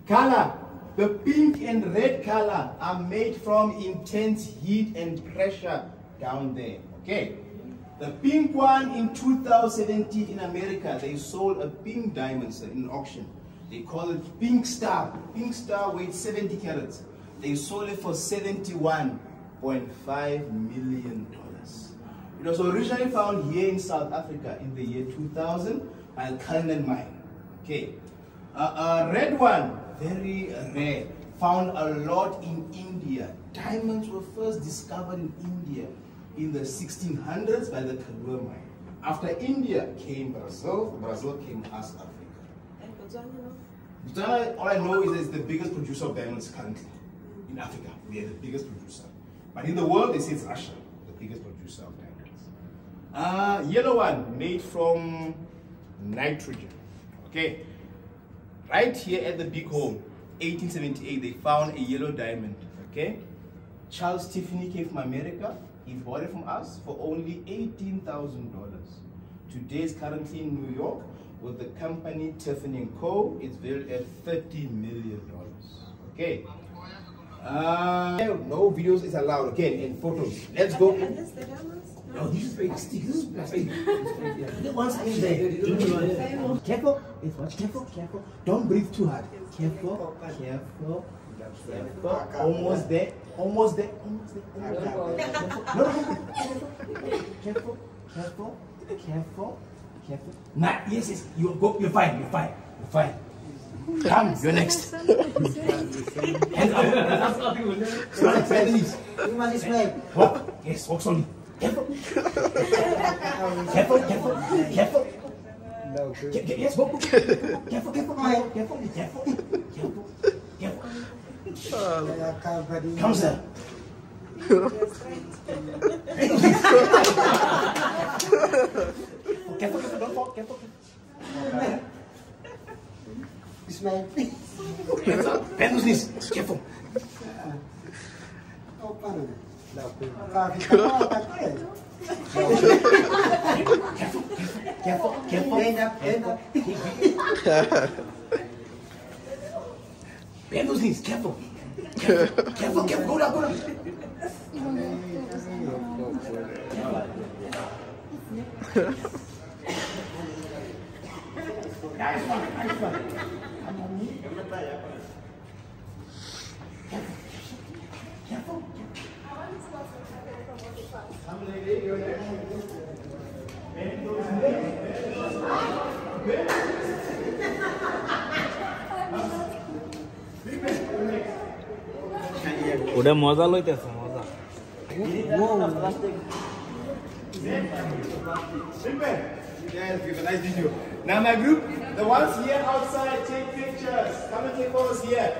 Color. The pink and red color are made from intense heat and pressure down there. Okay. The pink one in 2017 in America, they sold a pink diamond in an auction. They call it Pink Star. Pink Star weighed 70 carats. They sold it for $71.5 million. It was originally found here in South Africa in the year 2000 by Cullinan Mine. Okay. Red one, very rare, found a lot in India. Diamonds were first discovered in India in the 1600s by the Karur mine. After India came Brazil, Brazil came us, Africa. And Botswana? Botswana, all I know is that it's the biggest producer of diamonds currently in Africa. We are the biggest producer. But in the world, they say it's Russia, the biggest producer of diamonds. Yellow one, made from nitrogen. Okay. Right here at the big home, 1878, they found a yellow diamond. Okay. Charles Tiffany came from America. He bought it from us for only $18,000. Today is currently in New York with the company Tiffany & Co. It's valued at $30 million. Okay. No videos is allowed again in photos. Let's go. And this the diamonds? No, this is fake stick. This is plastic. The ones in there. Careful. It's what? Careful. Careful. Don't breathe too hard. Careful. Careful. Careful. Almost there. Almost there. Almost there. No. Careful. Careful. Careful. Careful. Nah, yes. You go. You're fine. You're fine. You're fine. Come. You're next. Hands up. Hands up. Walk. Yes. Walk slowly. Careful. Careful. Yes, walk. Careful. Come, sir. Careful, don't fall. Careful. Ismail, please. Hands up. Bend those knees. Careful. Careful. End up. Bend those knees. Careful. Go down. Nice one. Careful. udah মজা লইতেছে মজা Yes, give a nice video. Now my group, the ones here outside, take pictures. Come and take photos here.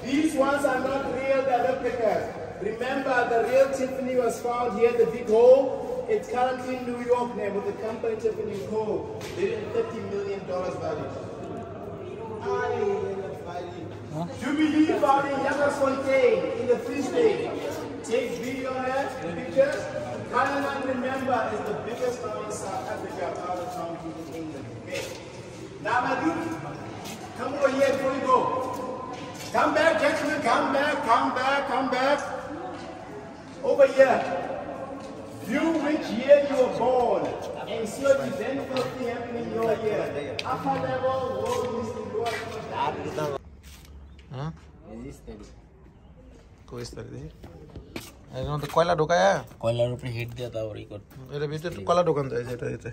These ones are not real, they're replicas. Remember, the real Tiffany was found here at the big hole. It's currently in New York now with the company Tiffany & Co. They did $30 million value. Jubilee found in Jagersfontein in the Free State. Take video here, pictures. Cullinan, remember, is the biggest town in South Africa, out of town in England. Okay. Now my group, come over here before you go. Come back, gentlemen, come back. Over here. View which year you were born and see what eventful thing happening in your year. Upper level, world listing, कोई इस तरह देखिए ऐसा तो कोयला ढोकाया কয়লার উপরে hit দিয়ে তাও রেকর্ড এটা ভিতরে তো কোয়লা ঢোকান যায় যেটা এতে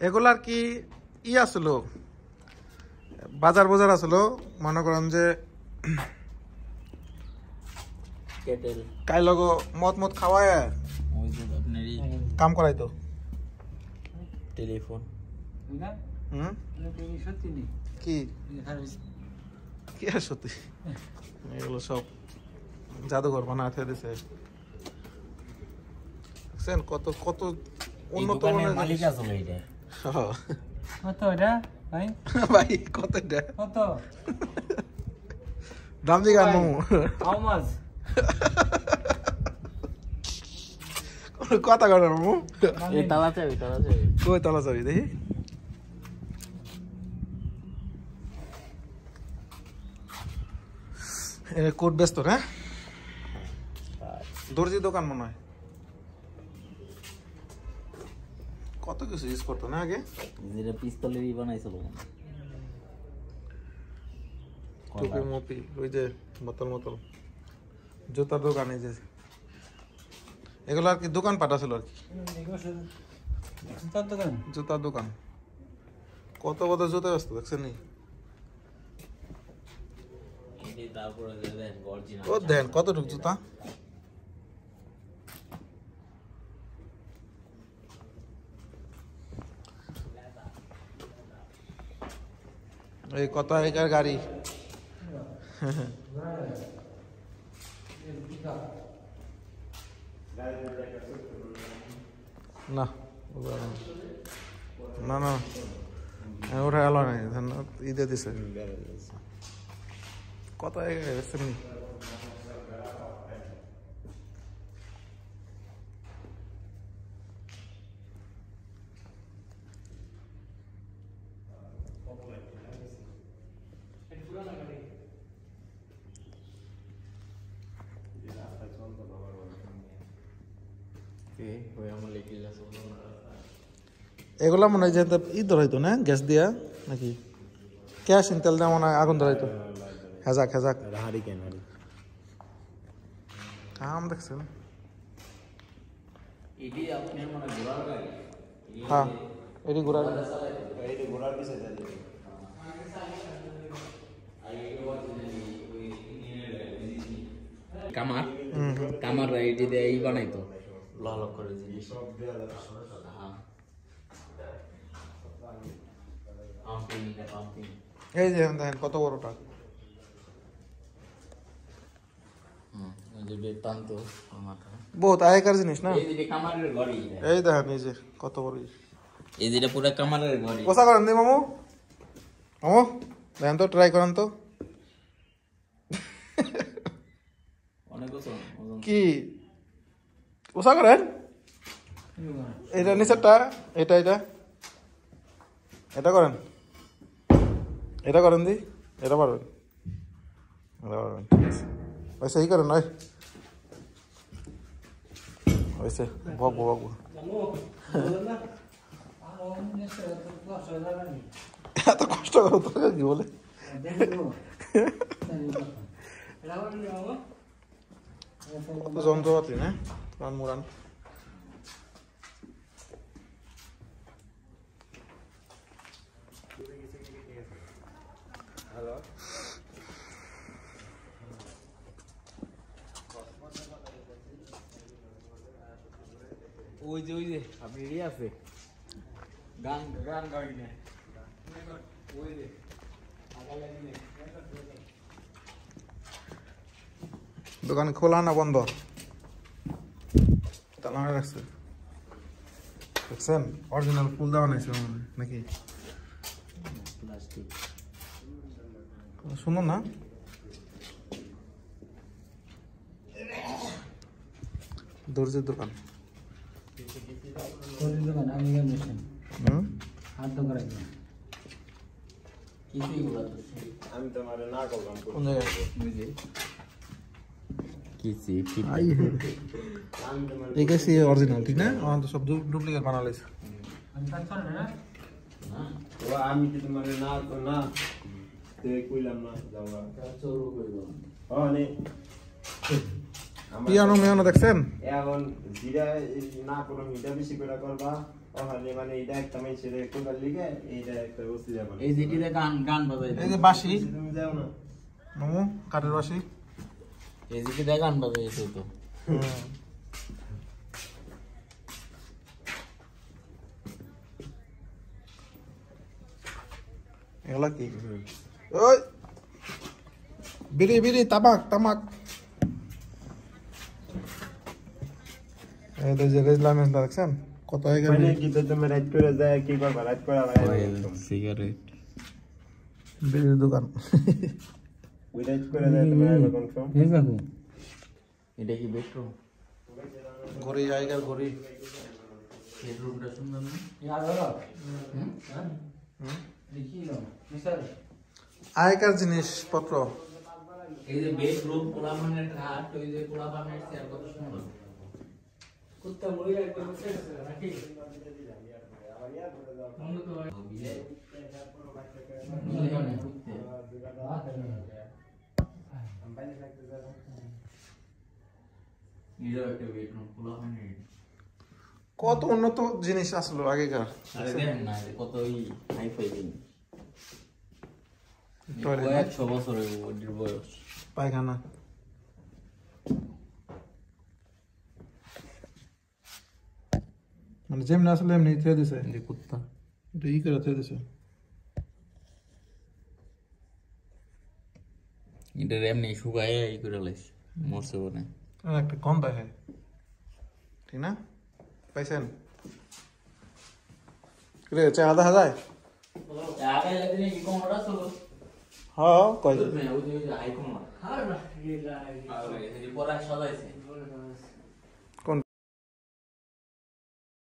এগুলার কি ই আসলো বাজার আসলো মনে করেন যে কেটেল কাই লগো মত খাওয়ায় ওই যে আপনারই কাম করাইতো টেলিফোন না সত্যি নেই কি কি আর সত্যি এগুলো সব জাদুঘর বানাতে দিছে দেখছেন কত উন্নত মানের মালিক আছে এইটা কত এটা ভাই ভাই কত এটা কত দাম দিগানো হাউ মাচ কথা কর মামু এই তালা চাবি কই তালা চাবি দেখি এটা কোট ব্যস্ত না দর্জি দোকান মনে হয় কত কিছু ইউজ করতো না আগে যেটা পিস্তলেরই বানাইছিল টুপি মুপি ওই যে বোতল জুতার দোকান এই যে এগুলো আর কি দোকান পাটা ছিল আর কি জুতার দোকান কত কত জুতা ব্যস্ত দেখছেন নি ও দেন কতটুক জুতা এই কত আগেকার গাড়ি না না না ওটা এলো নাই ঈদে দিছে কত আগেকার এগুলা মনে হয় যে ই ধরাইতো না গ্যাস দিয়া নাকি কেরোসিন তেল দেওয়া মনে হয় আগুন ধরাইতো হেজাক কাম দেখছেন হ্যাঁ এটি ঘোরার কামার এটি দিয়ে এই বানাইতো লহ করে জিনিস এই যে দেখেন কত বড়টা বহুত আগেকার জিনিস না এই দেখেন এই যে কত বড় এই যেটা পুরো কামারের ঘড়ি কোসা করেন দি মামু মামু দেখেন তো ট্রাই করেন তো অনেক কি কোসা করেন এটা নিচেরটা এটা এটা করেন এটা করেন দি এটা পারবেন ওইসে ই করেন নয় ওইসে ভগবো এত কষ্ট করো তো কি বলে যন্ত্রপাতি না রান মুরান ওই যে আপনি রেডি আছে গান গাড়ি না ওই যে দোকান খোলা না বন্ধ তালা রাখছে দেখছেন অরিজিনাল ফুল দেওয়া নাইছে নাকি প্লাস্টিক সুন্দর না দর্জির দোকান আমি তোমার না করলাম কোন জায়গায় একেছি অরিজিনাল ঠিক না আমার তো সব ডুপ্লিকেট বানা লাইছে আমি কি তোমার না না তে কইলাম না যাওয়া চোর কইব নে পিয়ানো মিয়ানো দেখছেন এখন জিরা না করো মিটা বেশি করে করবা ওখানে মানে এটা একটা মেশিনে কোদাল লিগে এইটা একটা বস্তু যাবে এই যেটিতে গান বাজাই এই যে বাঁশি তুমি যাও না মামু কাঠের বাঁশি এই যেটিতে গান বাজাইছে তো এগুলা কি ওই বিড়ি বিড়ি তামাক এই যে রেজলামেন্ট দেখছেন কত হয়ে গেল মানে কি তো তুমি রাইট করে যায় কি করবা রাইট করে সিগারেট বিড়ির দোকান ওই রাইট করে যায় তুমি কনফার্ম এটা কি বেডরুম ঘড়ি আগেকার ঘড়ি বেডরুমটা সুন্দর না আগেকার জিনিসপত্র এই যে বেডরুম পোলাপানের খাট ওই যে পোলাপানের চেয়ার কত সুন্দর কুত্তা মহিলা একদম নাকি কত উন্নত জিনিস আসলো আগেকার কত হাইফাই টয়লেট 100 বছরের বয়স পায়খানা মানে যেমনি আসলে এমনি থে দিছে যে কুত্তা এটা ই করে থে দিছে এটা এমনি শুকায় ই করে লাইছে মরছে বনে আর একটা গন্ধ হয় ঠিক না পাইছেন রে চা আধা হাজার আগে লাগলে কি কোমড়া চলো হ্যাঁ কই ওই যে আই কোমড়া আর না আর এই পড়া সাজাইছে